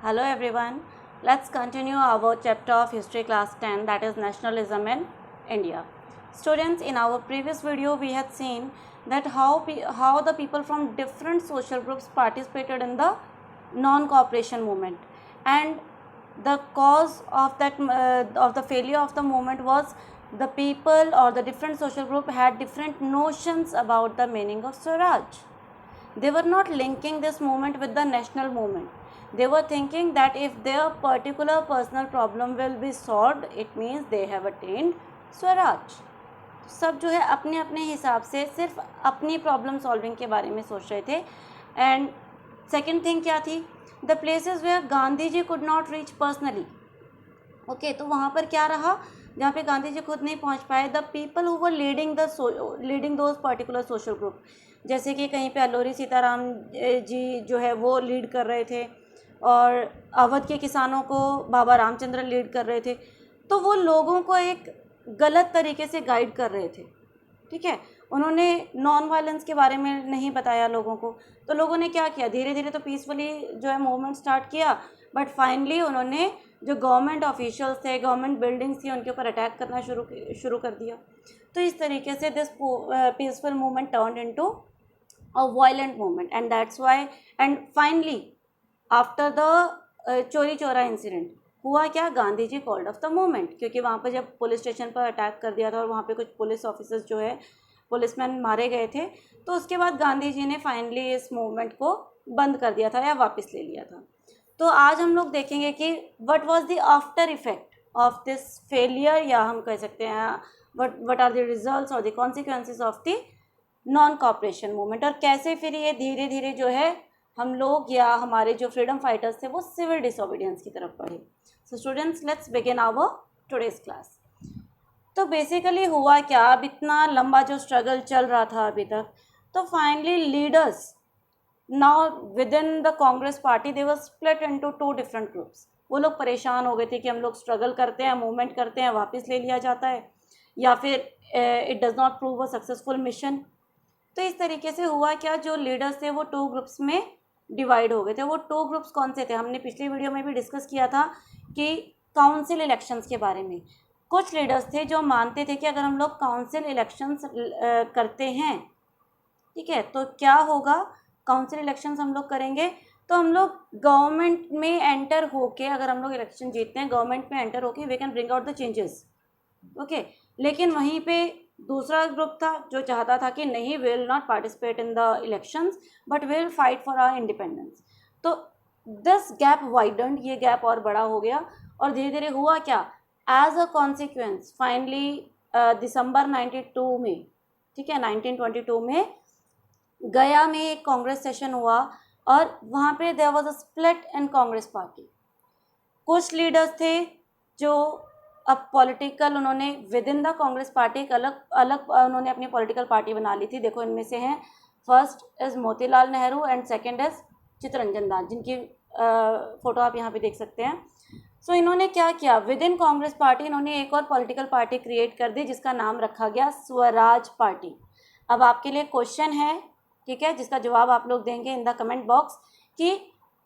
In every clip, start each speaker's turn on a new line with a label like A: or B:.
A: Hello everyone. Let's continue our chapter of History class 10, that is Nationalism in India. Students, in our previous video we had seen that how the people from different social groups participated in the non-cooperation movement, and the cause of that of the failure of the movement was the people or the different social group had different notions about the meaning of Swaraj. They were not linking this movement with the national movement. They were thinking that if their particular personal problem will be solved, it means they have attained Swaraj. सब जो है अपने अपने हिसाब से सिर्फ अपनी problem solving के बारे में सोच रहे थे. एंड सेकेंड थिंग क्या थी? The places where Gandhi ji could not reach personally. Okay, तो वहाँ पर क्या रहा? जहाँ पे गांधी जी खुद नहीं पहुँच पाए, the people who were leading those particular social group, जैसे कि कहीं पे अल्लूरी सीताराम जी जो है वो लीड कर रहे थे, और अवध के किसानों को बाबा रामचंद्र लीड कर रहे थे. तो वो लोगों को एक गलत तरीके से गाइड कर रहे थे. ठीक है, उन्होंने नॉन वायलेंस के बारे में नहीं बताया लोगों को. तो लोगों ने क्या किया? धीरे धीरे तो पीसफुली जो है मूवमेंट स्टार्ट किया, बट फाइनली उन्होंने जो गवर्नमेंट ऑफिशियल्स थे, गवर्नमेंट बिल्डिंग्स थी, उनके ऊपर अटैक करना शुरू कर दिया. तो इस तरीके से this peaceful movement turned into a violent movement, and that's why, and finally after the चोरी चोरा इंसिडेंट हुआ क्या? Gandhi ji called off the movement, क्योंकि वहाँ पर जब पुलिस स्टेशन पर अटैक कर दिया था और वहाँ पे कुछ पुलिस ऑफिसर्स जो है पुलिसमैन मारे गए थे, तो उसके बाद गांधी जी ने फाइनली इस मूवमेंट को बंद कर दिया था या वापस ले लिया था. तो आज हम लोग देखेंगे कि what was the after effect of this failure, या हम कह सकते हैं व्हाट आर द रिजल्ट्स और the consequences of the non cooperation movement, और कैसे फिर ये धीरे धीरे जो है हम लोग या हमारे जो फ्रीडम फाइटर्स थे वो सिविल डिसोबीडियंस की तरफ बढ़े. So students, let's begin our today's class. तो बेसिकली हुआ क्या? अब इतना लंबा जो स्ट्रगल चल रहा था अभी तक, तो finally leaders now with in the Congress party they were split into two different groups. वो लोग परेशान हो गए थे कि हम लोग स्ट्रगल करते हैं, मूवमेंट करते हैं, वापस ले लिया जाता है, या फिर it does not prove a successful mission. तो इस तरीके से हुआ क्या? जो लीडर्स थे वो टू ग्रुप्स में डिवाइड हो गए थे. वो टू ग्रुप्स कौन से थे? हमने पिछली वीडियो में भी डिस्कस किया था कि काउंसिल इलेक्शंस के बारे में. कुछ लीडर्स थे जो मानते थे कि अगर हम लोग काउंसिल इलेक्शंस करते हैं, ठीक है, तो क्या होगा? काउंसिल इलेक्शंस हम लोग करेंगे तो हम लोग गवर्नमेंट में एंटर होके, अगर हम लोग इलेक्शन जीतते हैं गवर्नमेंट में एंटर होके, we can bring out the changes. Okay, लेकिन वहीं पे दूसरा ग्रुप था जो चाहता था कि नहीं, we will not participate in the elections but we will fight for our independence. तो दिस गैप वाइडन्ड, ये गैप और बड़ा हो गया. और धीरे धीरे हुआ क्या? एज अ कॉन्सिक्वेंस फाइनली दिसंबर 92 में, ठीक है, 1922 में गया में एक कांग्रेस सेशन हुआ, और वहाँ पे there was a split in Congress party. कुछ लीडर्स थे जो अब पॉलिटिकल, उन्होंने within the Congress party एक अलग उन्होंने अपनी पॉलिटिकल पार्टी बना ली थी. देखो, इनमें से हैं, first is Motilal Nehru and second is Chittaranjan Das, जिनकी फ़ोटो आप यहाँ पे देख सकते हैं. सो इन्होंने क्या किया? विद इन कांग्रेस पार्टी इन्होंने एक और पॉलिटिकल पार्टी क्रिएट कर दी जिसका नाम रखा गया स्वराज पार्टी. अब आपके लिए क्वेश्चन है, ठीक है, जिसका जवाब आप लोग देंगे इन द कमेंट बॉक्स कि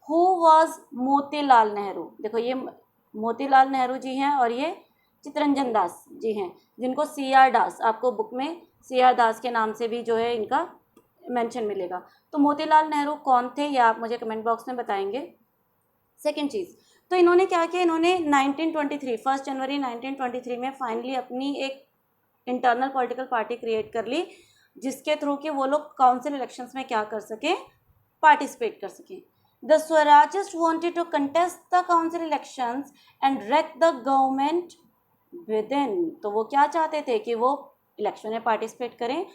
A: हु वॉज मोतीलाल नेहरू. देखो, ये मोतीलाल नेहरू जी हैं और ये चित्तरंजन दास जी हैं, जिनको CR दास, आपको बुक में CR दास के नाम से भी जो है इनका मेंशन मिलेगा. तो मोतीलाल नेहरू कौन थे, या आप मुझे कमेंट बॉक्स में बताएंगे. सेकंड चीज़, तो इन्होंने क्या किया? इन्होंने 1923 1 जनवरी 1923 में फाइनली अपनी एक इंटरनल पॉलिटिकल पार्टी क्रिएट कर ली, जिसके थ्रू कि वो लोग काउंसिल इलेक्शंस में क्या कर सकें? पार्टिसिपेट कर सकें. The Swarajist wanted to contest the council elections and wreck the government within. तो वो क्या चाहते थे कि वो इलेक्शन में पार्टिसिपेट करें,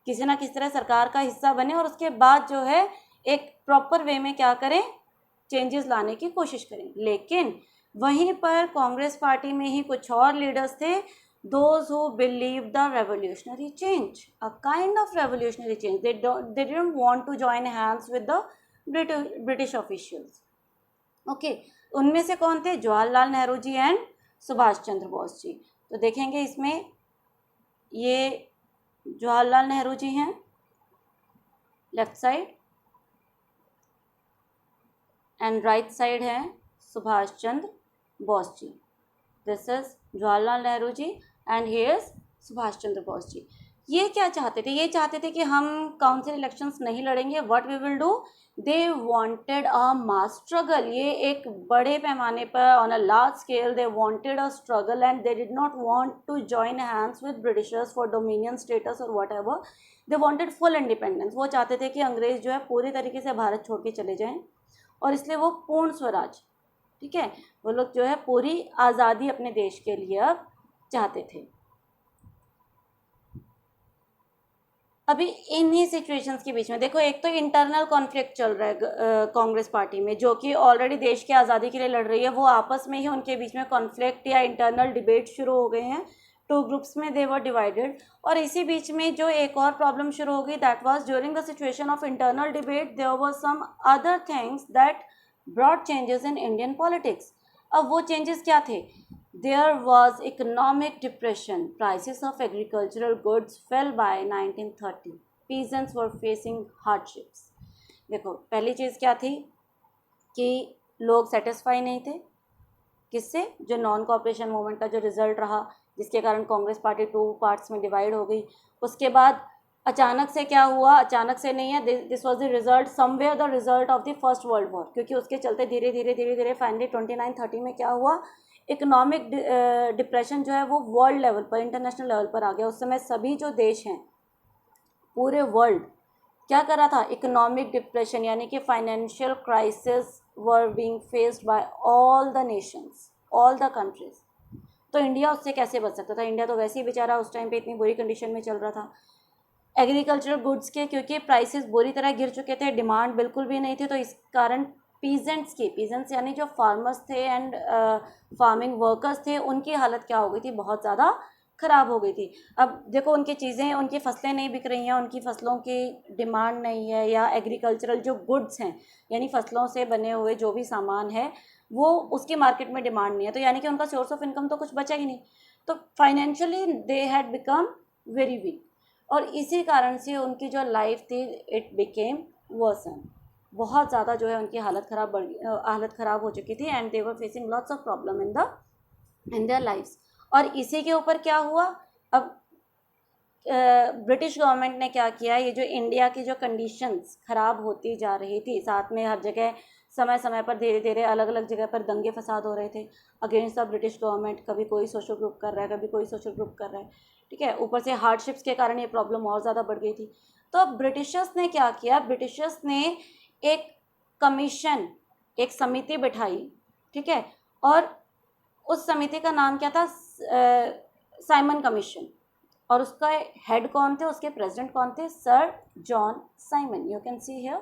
A: किसी ना किसी तरह सरकार का हिस्सा बने, और उसके बाद जो है एक प्रॉपर वे में क्या करें? चेंजेस लाने की कोशिश करें. लेकिन वहीं पर कांग्रेस पार्टी में ही कुछ और लीडर्स थे, those who believed the revolutionary change, a kind of revolutionary change. They didn't want to join hands with the British officials. Okay, उनमें से कौन थे? जवाहरलाल नेहरू जी एंड सुभाष चंद्र बोस जी. तो देखेंगे इसमें, ये जवाहरलाल नेहरू जी हैं left side, and right side है Subhash Chandra Bose ji. This is Jawaharlal Nehru ji and here is Subhash Chandra Bose ji. ये क्या चाहते थे? ये चाहते थे कि हम काउंसिल इलेक्शंस नहीं लड़ेंगे. What we will do, they wanted a mass struggle. ये एक बड़े पैमाने पर on a large scale they wanted a struggle and they did not want to join hands with britishers for dominion status or whatever. They wanted full independence. वो चाहते थे कि अंग्रेज जो है पूरी तरीके से भारत छोड़ के चले जाएं और इसलिए वो पूर्ण स्वराज, ठीक है, वो लोग जो है पूरी आज़ादी अपने देश के लिए अब चाहते थे. अभी इन्हीं सिचुएशंस के बीच में देखो, एक तो इंटरनल कॉन्फ्लिक्ट चल रहा है कांग्रेस पार्टी में, जो कि ऑलरेडी देश की आज़ादी के लिए लड़ रही है. वो आपस में ही उनके बीच में कॉन्फ्लिक्ट या इंटरनल डिबेट शुरू हो गए हैं. 2 ग्रुप्स में दे वर डिवाइडेड. और इसी बीच में जो एक और प्रॉब्लम शुरू हो गई, that was during the situation of internal debate there were some other things that brought changes in Indian politics. अब वो चेंजेस क्या थे? There was economic depression. Prices of agricultural goods fell by 1930. Peasants were facing hardships. देखो, पहली चीज़ क्या थी कि लोग सेटिस्फाई नहीं थे. किससे? जो नॉन कॉपरेशन मूवमेंट का जो रिजल्ट रहा, जिसके कारण कांग्रेस पार्टी 2 पार्ट्स में डिवाइड हो गई. उसके बाद अचानक से क्या हुआ? अचानक से नहीं है, this was the result, somewhere the result of the first world war. क्योंकि उसके चलते धीरे धीरे फाइनली 2930 में क्या हुआ? इकोनॉमिक डिप्रेशन जो है वो वर्ल्ड लेवल पर, इंटरनेशनल लेवल पर आ गया. उस समय सभी जो देश हैं पूरे वर्ल्ड क्या कर रहा था? इकोनॉमिक डिप्रेशन, यानी कि financial crisis were being faced by all the Nations, all the countries. तो इंडिया उससे कैसे बच सकता था? इंडिया तो वैसे ही बेचारा उस टाइम पे इतनी बुरी कंडीशन में चल रहा था. एग्रीकल्चरल गुड्स के क्योंकि प्राइसेस बुरी तरह गिर चुके थे, डिमांड बिल्कुल भी नहीं थी, तो इस कारण पीजेंट्स यानी जो फार्मर्स थे एंड फार्मिंग वर्कर्स थे, उनकी हालत क्या हो गई थी? बहुत ज़्यादा ख़राब हो गई थी. अब देखो, उनकी चीज़ें, उनकी फसलें नहीं बिक रही हैं, उनकी फसलों की डिमांड नहीं है, या एग्रीकल्चरल जो गुड्स हैं यानी फसलों से बने हुए जो भी सामान है वो उसकी मार्केट में डिमांड नहीं है, तो यानी कि उनका सोर्स ऑफ इनकम तो कुछ बचा ही नहीं. तो financially they had become very weak, और इसी कारण से उनकी जो लाइफ थी इट बिकेम वर्सन. बहुत ज़्यादा जो है उनकी हालत ख़राब हो चुकी थी and they were facing lots of problem in their lifes. और इसी के ऊपर क्या हुआ? अब ब्रिटिश गवर्नमेंट ने क्या किया? ये जो इंडिया की जो कंडीशंस ख़राब होती जा रही थी, साथ में हर जगह समय समय पर धीरे धीरे अलग अलग जगह पर दंगे फसाद हो रहे थे अगेंस्ट द ब्रिटिश गवर्नमेंट. कभी कोई सोशल ग्रुप कर रहा है, कभी कोई सोशल ग्रुप कर रहा है, ठीक है. ऊपर से हार्डशिप्स के कारण ये प्रॉब्लम और ज़्यादा बढ़ गई थी. तो अब ब्रिटिशर्स ने क्या किया? ब्रिटिशर्स ने एक कमीशन, एक समिति बिठाई, ठीक है, और उस समिति का नाम क्या था? Simon commission. और उसका हेड कौन थे? उसके प्रेसिडेंट कौन थे? Sir John Simon. You can see here,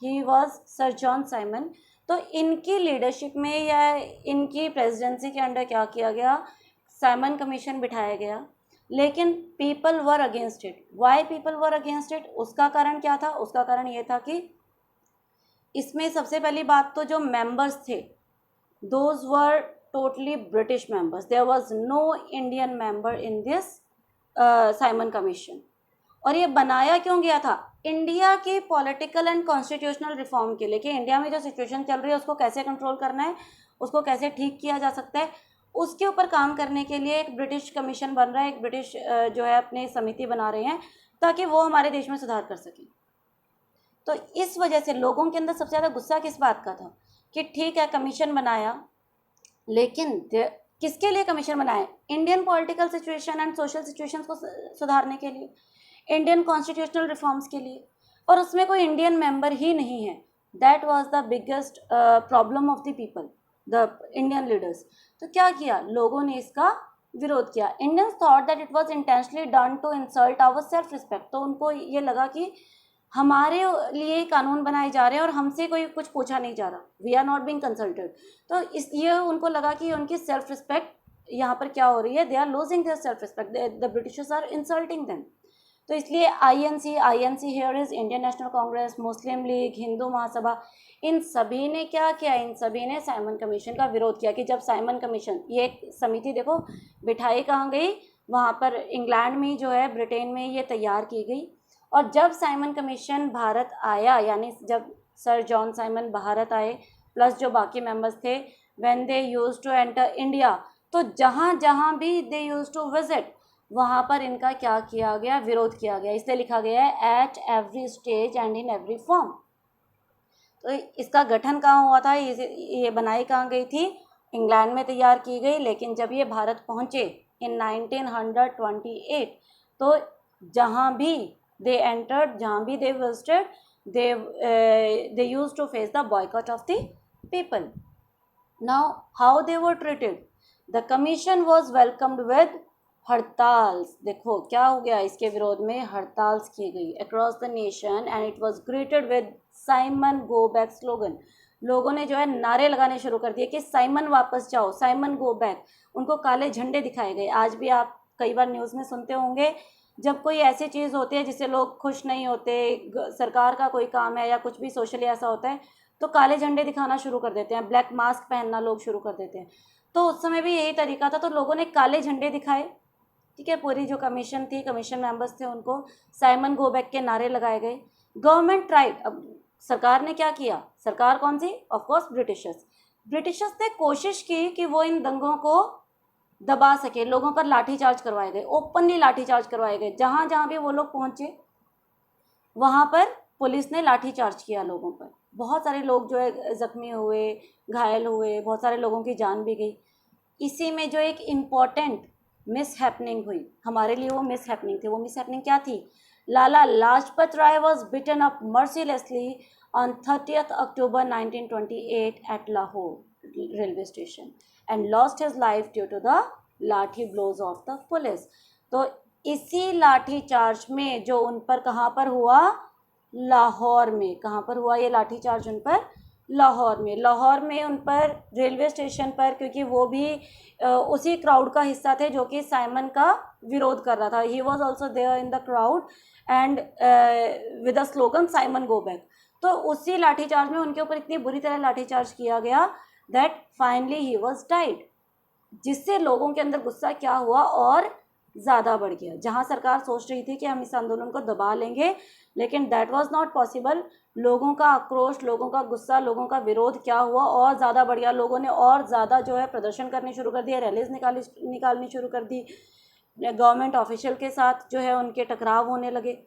A: he was sir John Simon. तो इनकी लीडरशिप में या इनकी प्रेसिडेंसी के अंडर क्या किया गया? साइमन कमीशन बिठाया गया. लेकिन people were against it. Why people were against it? उसका कारण क्या था? उसका कारण ये था कि इसमें सबसे पहली बात तो जो मेंबर्स थे those were totally British members. There was no Indian member in this Simon commission. और ये बनाया क्यों गया था? इंडिया की पॉलिटिकल एंड कॉन्स्टिट्यूशनल रिफॉर्म के लिए, कि इंडिया में जो सिचुएशन चल रही है उसको कैसे कंट्रोल करना है, उसको कैसे ठीक किया जा सकता है, उसके ऊपर काम करने के लिए एक ब्रिटिश कमीशन बन रहा है. एक ब्रिटिश जो है अपनी समिति बना रहे हैं ताकि वो हमारे देश में सुधार कर सकें. तो इस वजह से लोगों के अंदर सबसे ज़्यादा गुस्सा किस बात का था? कि ठीक है कमीशन बनाया, लेकिन किसके लिए कमीशन बनाया? Indian political situation and social situations को सुधारने के लिए, इंडियन कॉन्स्टिट्यूशनल रिफॉर्म्स के लिए, और उसमें कोई इंडियन मेंबर ही नहीं है. That was the biggest problem of the people, the Indian leaders. तो क्या किया? लोगों ने इसका विरोध किया. Indians thought that it was intentionally done to insult our self respect. तो उनको ये लगा कि हमारे लिए कानून बनाए जा रहे हैं और हमसे कोई कुछ पूछा नहीं जा रहा, we are not being consulted. तो इसलिए उनको लगा कि उनकी सेल्फ रिस्पेक्ट यहाँ पर क्या हो रही है? They are losing their self respect, the britishers are insulting them. तो इसलिए INC here is Indian National Congress, Muslim League, Hindu Mahasabha, इन सभी ने क्या किया? इन सभी ने साइमन कमीशन का विरोध किया. कि जब साइमन कमीशन, ये समिति देखो बिठाई कहाँ गई? वहाँ पर इंग्लैंड में जो है, ब्रिटेन में ये तैयार की गई. और जब साइमन कमीशन भारत आया, यानी जब सर जॉन साइमन भारत आए प्लस जो बाकी मेंबर्स थे, when they used to enter India, तो जहाँ जहाँ भी दे यूज्ड टू विजिट वहाँ पर इनका क्या किया गया, विरोध किया गया। इसलिए लिखा गया है at every stage and in every form. तो इसका गठन कहाँ हुआ था, ये बनाई कहाँ गई थी, इंग्लैंड में तैयार की गई, लेकिन जब ये भारत पहुँचे इन 1928, तो जहाँ भी दे एंटर्ड, जहाँ भी they visited, they used to face the boycott of the people. Now how they were treated, the commission was welcomed with hartals. देखो क्या हो गया, इसके विरोध में हड़ताल्स की गई across the nation and it was greeted with Simon go back slogan. लोगों ने जो है नारे लगाने शुरू कर दिए कि साइमन वापस जाओ, साइमन गो बैक। उनको काले झंडे दिखाए गए। आज भी आप कई बार न्यूज़ में सुनते होंगे, जब कोई ऐसी चीज़ होती है जिससे लोग खुश नहीं होते, सरकार का कोई काम है या कुछ भी सोशली ऐसा होता है, तो काले झंडे दिखाना शुरू कर देते हैं, ब्लैक मास्क पहनना लोग शुरू कर देते हैं। तो उस समय भी यही तरीका था, तो लोगों ने काले झंडे दिखाए, ठीक है। पूरी जो कमीशन थी, कमीशन मेंबर्स थे, उनको साइमन गो बैक के नारे लगाए गए। गवर्नमेंट ट्राइड, अब सरकार ने क्या किया, सरकार कौन सी, ऑफ कोर्स ब्रिटिशर्स ने कोशिश की कि वो इन दंगों को दबा सके। लोगों पर लाठीचार्ज करवाए गए, ओपनली लाठीचार्ज करवाए गए। जहाँ जहाँ भी वो लोग पहुँचे वहाँ पर पुलिस ने लाठीचार्ज किया लोगों पर। बहुत सारे लोग जो है ज़ख्मी हुए, घायल हुए, बहुत सारे लोगों की जान भी गई। इसी में जो एक इम्पॉर्टेंट मिस हैपनिंग हुई हमारे लिए, वो मिस हैपनिंग थी। वो मिस हैपनिंग क्या थी, Lala Lajpat Rai was beaten up mercilessly on 30th October 1928 at Lahore railway station and lost his life due to the लाठी blows of the police। तो इसी लाठी चार्ज में जो उन पर कहाँ पर हुआ, लाहौर में। कहाँ पर हुआ ये लाठी चार्ज उन पर, लाहौर में उन पर रेलवे स्टेशन पर, क्योंकि वो भी उसी क्राउड का हिस्सा थे जो कि साइमन का विरोध कर रहा था। He was also there in the crowd and with the slogan Simon go back. तो उसी लाठीचार्ज में उनके ऊपर इतनी बुरी तरह लाठीचार्ज किया गया that finally he was died, जिससे लोगों के अंदर गुस्सा क्या हुआ और ज़्यादा बढ़ गया। जहाँ सरकार सोच रही थी कि हम इस आंदोलन को दबा लेंगे, लेकिन दैट वाज नॉट पॉसिबल। लोगों का आक्रोश, लोगों का गुस्सा, लोगों का विरोध क्या हुआ, और ज़्यादा बढ़ गया। लोगों ने और ज़्यादा जो है प्रदर्शन करने शुरू कर दिए, रैलीज निकालनी शुरू कर दी। गवर्नमेंट ऑफिशियल के साथ जो है उनके टकराव होने लगे।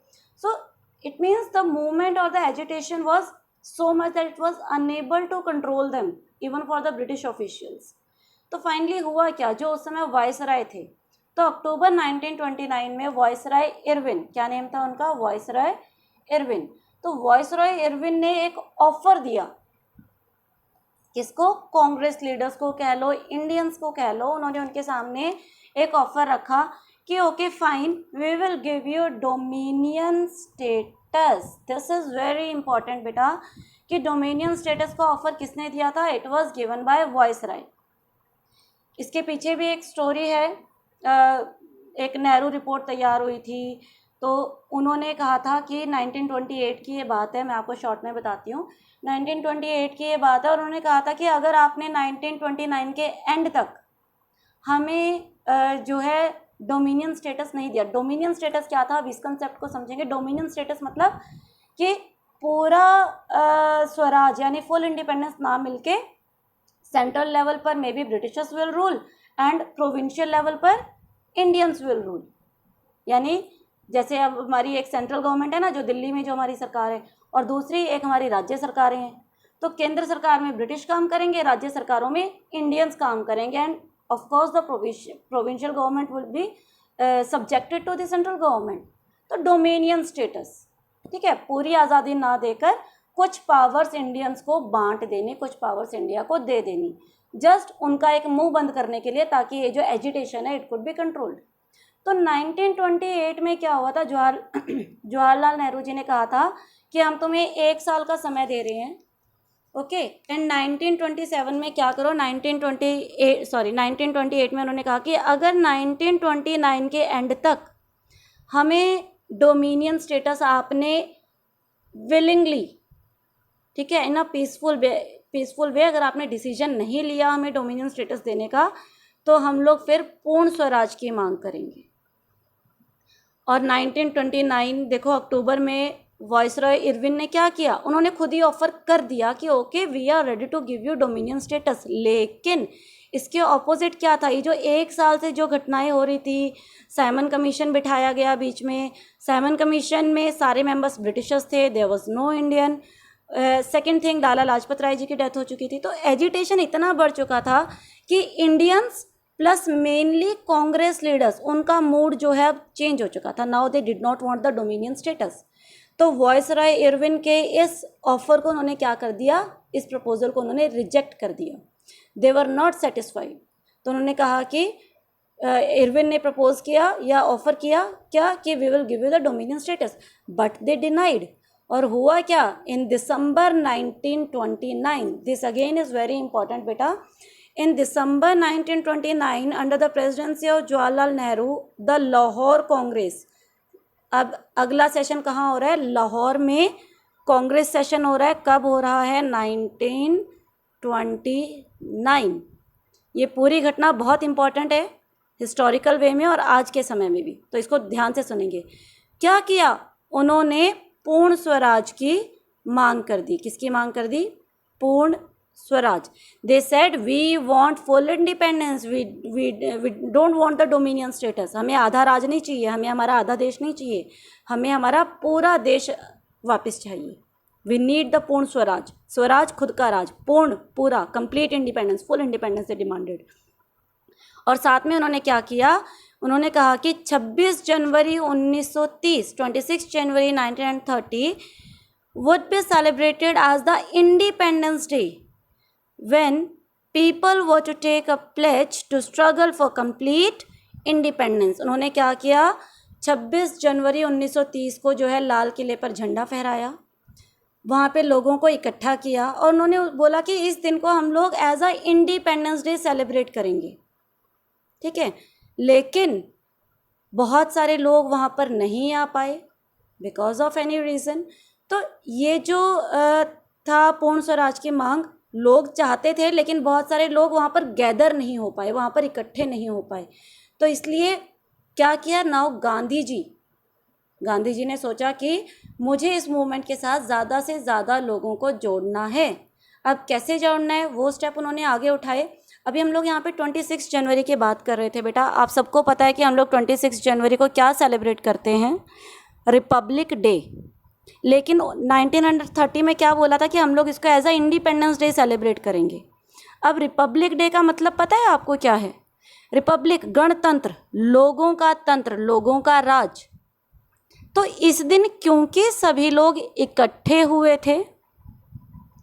A: So it means the movement और the agitation was so much that it was unable to control them even for the British officials. तो फाइनली हुआ क्या, जो उस समय वायसराय थे, तो अक्टूबर 1929 में वायसराय इरविन, क्या नेम था उनका, वायसराय इरविन। तो वायसराय इरविन ने एक ऑफर दिया, किसको, कांग्रेस लीडर्स को कह लो, इंडियंस को कह लो। उन्होंने उनके सामने एक ऑफर रखा कि okay fine, we will give you dominion status. This is very important बेटा, कि डोमिनियन स्टेटस का ऑफर किसने दिया था, it was given by viceroy. इसके पीछे भी एक स्टोरी है। एक नेहरू रिपोर्ट तैयार हुई थी, तो उन्होंने कहा था कि 1928 की ये बात है, मैं आपको शॉर्ट में बताती हूँ। 1928 की ये बात है, और उन्होंने कहा था कि अगर आपने 1929 के एंड तक हमें जो है डोमिनियन स्टेटस नहीं दिया। डोमिनियन स्टेटस क्या था, अब इस कंसेप्ट को समझेंगे। डोमिनियन स्टेटस मतलब कि पूरा स्वराज यानी फुल इंडिपेंडेंस ना मिलके सेंट्रल लेवल पर may be Britishers will rule and provincial level पर इंडियंस विल रूल। यानी जैसे अब हमारी एक सेंट्रल गवर्नमेंट है ना, जो दिल्ली में जो हमारी सरकार है, और दूसरी एक हमारी राज्य सरकारें हैं। तो केंद्र सरकार में ब्रिटिश काम करेंगे, राज्य सरकारों में इंडियंस काम करेंगे, and of course the provincial government will be subjected to the central government. तो डोमिनियन स्टेटस, ठीक है, पूरी आज़ादी ना देकर कुछ पावर्स इंडियंस को बांट देनी, कुछ पावर्स इंडिया को दे देनी, जस्ट उनका एक मुंह बंद करने के लिए, ताकि ये जो एजिटेशन है इट कुड बी कंट्रोल्ड। तो 1928 में क्या हुआ था, जवाहरलाल नेहरू जी ने कहा था कि हम तुम्हें 1 साल का समय दे रहे हैं, ओके। एंड 1927 में क्या करो, 1928 में उन्होंने कहा कि अगर 1929 के एंड तक हमें डोमिनियन स्टेटस आपने विलिंगली, ठीक है, इन अ पीसफुल वे अगर आपने डिसीजन नहीं लिया हमें डोमिनियन स्टेटस देने का, तो हम लोग फिर पूर्ण स्वराज की मांग करेंगे। और 1929 देखो अक्टूबर में वाइसरॉय इरविन ने क्या किया, उन्होंने खुद ही ऑफर कर दिया कि okay we are ready to give you dominion status. लेकिन इसके ऑपोजिट क्या था, ये जो 1 साल से जो घटनाएं हो रही थी, साइमन कमीशन बिठाया गया बीच में, साइमन कमीशन में सारे मेंबर्स ब्रिटिशर्स थे, there was no Indian. Second thing, Lala Lajpat Rai ji की डेथ हो चुकी थी, तो एजिटेशन इतना बढ़ चुका था कि Indians plus mainly Congress leaders, उनका मूड जो है अब चेंज हो चुका था। Now they did not want the dominion status. तो वाइसरॉय इरविन के इस ऑफर को उन्होंने क्या कर दिया, इस प्रपोजल को उन्होंने रिजेक्ट कर दिया। दे वर नॉट सेटिस्फाइड। तो उन्होंने कहा कि इरविन ने प्रपोज किया या ऑफर किया क्या कि we will give you the dominion status, but they denied. और हुआ क्या, in December 1929, this again is very important बेटा, in December 1929 under the presidency of Jawaharlal Nehru, the Lahore Congress, अब अगला सेशन कहाँ हो रहा है, लाहौर में कांग्रेस सेशन हो रहा है। कब हो रहा है, 1929। ये पूरी घटना बहुत इंपॉर्टेंट है हिस्टोरिकल वे में और आज के समय में भी, तो इसको ध्यान से सुनेंगे। क्या किया उन्होंने, पूर्ण स्वराज की मांग कर दी। किसकी मांग कर दी, Purna Swaraj. They said we want full independence, we don't want the dominion status. हमें आधा राज नहीं चाहिए, हमें हमारा आधा देश नहीं चाहिए, हमें हमारा पूरा देश वापस चाहिए। वी नीड द पूर्ण स्वराज, स्वराज खुद का राज, पूर्ण पूरा कंप्लीट इंडिपेंडेंस, फुल इंडिपेंडेंस से डिमांडेड। और साथ में उन्होंने क्या किया, उन्होंने कहा कि 26 जनवरी 1930, 26 जनवरी 1930 would be celebrated as the Independence Day, when people were to take a pledge to struggle for complete independence। उन्होंने क्या किया, 26 जनवरी 1930 को जो है लाल किले पर झंडा फहराया, वहाँ पे लोगों को इकट्ठा किया और उन्होंने बोला कि इस दिन को हम लोग as a independence day celebrate करेंगे, ठीक है। लेकिन बहुत सारे लोग वहाँ पर नहीं आ पाए बिकॉज ऑफ एनी रीज़न। तो ये जो था पूर्ण स्वराज की मांग, लोग चाहते थे लेकिन बहुत सारे लोग वहाँ पर गैदर नहीं हो पाए, वहाँ पर इकट्ठे नहीं हो पाए। तो इसलिए क्या किया, नाउ गांधी जी ने सोचा कि मुझे इस मूवमेंट के साथ ज़्यादा से ज़्यादा लोगों को जोड़ना है। अब कैसे जोड़ना है, वो स्टेप उन्होंने आगे उठाए। अभी हम लोग यहाँ पे 26 जनवरी की बात कर रहे थे बेटा, आप सबको पता है कि हम लोग 26 जनवरी को क्या सेलिब्रेट करते हैं, रिपब्लिक डे। लेकिन 1930 में क्या बोला था कि हम लोग इसको as a independence day celebrate करेंगे। अब रिपब्लिक डे का मतलब पता है आपको क्या है, रिपब्लिक गणतंत्र, लोगों का तंत्र, लोगों का राज। तो इस दिन क्योंकि सभी लोग इकट्ठे हुए थे,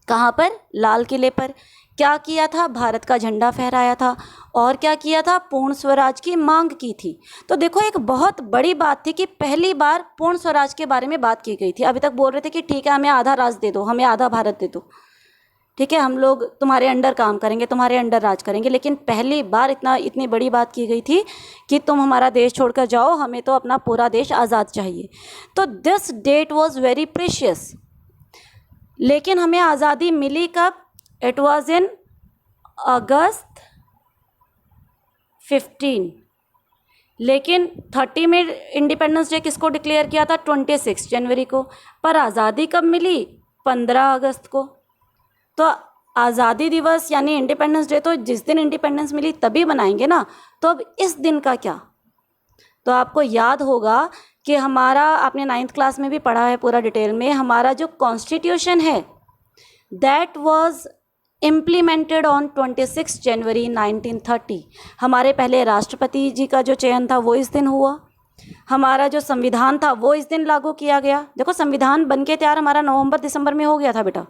A: कहाँ पर, लाल किले पर, क्या किया था, भारत का झंडा फहराया था और क्या किया था, पूर्ण स्वराज की मांग की थी। तो देखो एक बहुत बड़ी बात थी कि पहली बार पूर्ण स्वराज के बारे में बात की गई थी। अभी तक बोल रहे थे कि ठीक है हमें आधा राज दे दो, हमें आधा भारत दे दो, ठीक है हम लोग तुम्हारे अंडर काम करेंगे, तुम्हारे अंडर राज करेंगे। लेकिन पहली बार इतनी बड़ी बात की गई थी कि तुम हमारा देश छोड़कर जाओ, हमें तो अपना पूरा देश आज़ाद चाहिए। तो this date was very precious. लेकिन हमें आज़ादी मिली कब, इट वॉज इन अगस्त 15। लेकिन 30 में इंडिपेंडेंस डे किसको डिक्लेयर किया था, 26 जनवरी को। पर आज़ादी कब मिली, 15 अगस्त को। तो आज़ादी दिवस यानी इंडिपेंडेंस डे तो जिस दिन इंडिपेंडेंस मिली तभी बनाएंगे ना। तो अब इस दिन का क्या, तो आपको याद होगा कि हमारा, आपने 9th क्लास में भी पढ़ा है पूरा डिटेल में, हमारा जो कॉन्स्टिट्यूशन है दैट वाज इम्प्लीमेंटेड ऑन 26 जनवरी 1930। हमारे पहले राष्ट्रपति जी का जो चयन था वो इस दिन हुआ, हमारा जो संविधान था वो इस दिन लागू किया गया। देखो संविधान बन के तैयार हमारा नवंबर दिसंबर में हो गया था बेटा,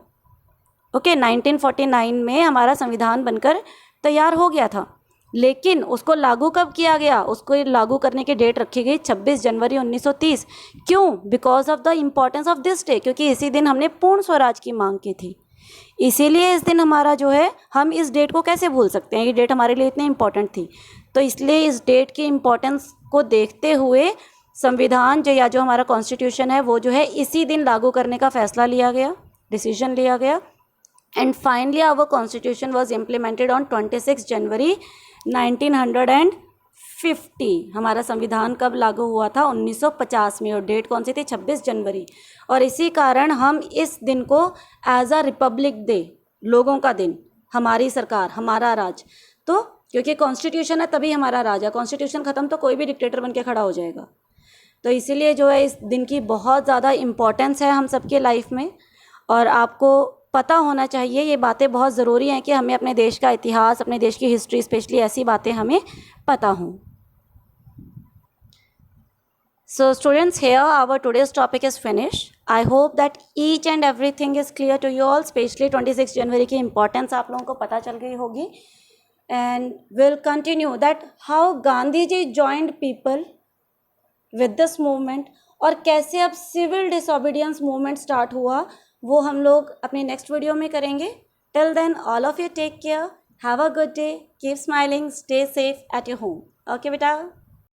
A: ओके 1949 में हमारा संविधान बनकर तैयार हो गया था। लेकिन उसको लागू कब किया गया, उसको लागू करने की डेट रखी गई 26 जनवरी 1930। क्यों, because of the importance of this day, क्योंकि इसी दिन हमने पूर्ण स्वराज की मांग की थी। इसीलिए इस दिन हमारा जो है, हम इस डेट को कैसे भूल सकते हैं, ये डेट हमारे लिए इतनी इम्पॉर्टेंट थी। तो इसलिए इस डेट की इम्पॉर्टेंस को देखते हुए संविधान जो, या जो हमारा कॉन्स्टिट्यूशन है वो जो है इसी दिन लागू करने का फैसला लिया गया, डिसीजन लिया गया। And finally our constitution was implemented on 26 January 1950। 1950 हमारा संविधान कब लागू हुआ था? 1950 में। और डेट कौन सी थी? 26 जनवरी। और इसी कारण हम इस दिन को एज अ रिपब्लिक डे, लोगों का दिन, हमारी सरकार, हमारा राज, तो क्योंकि कॉन्स्टिट्यूशन है तभी हमारा राज है। कॉन्स्टिट्यूशन ख़त्म तो कोई भी डिक्टेटर बन के खड़ा हो जाएगा। तो इसीलिए जो है इस दिन की बहुत ज़्यादा इम्पोर्टेंस है हम सबके लाइफ में। और आपको पता होना चाहिए, ये बातें बहुत ज़रूरी हैं कि हमें अपने देश का इतिहास, अपने देश की हिस्ट्री, स्पेशली ऐसी बातें हमें पता हों। So students, here our today's topic is finished. I hope that each and everything is clear to you all, especially 26 जनवरी की importance आप लोगों को पता चल गई होगी. And we'll continue that how Gandhi ji joined people with this movement, और कैसे अब सिविल डिसोबीडियंस मूवमेंट स्टार्ट हुआ वो हम लोग अपने नेक्स्ट वीडियो में करेंगे. Till then all of you take care, have a good day, keep smiling, stay safe at your home. Okay बेटा.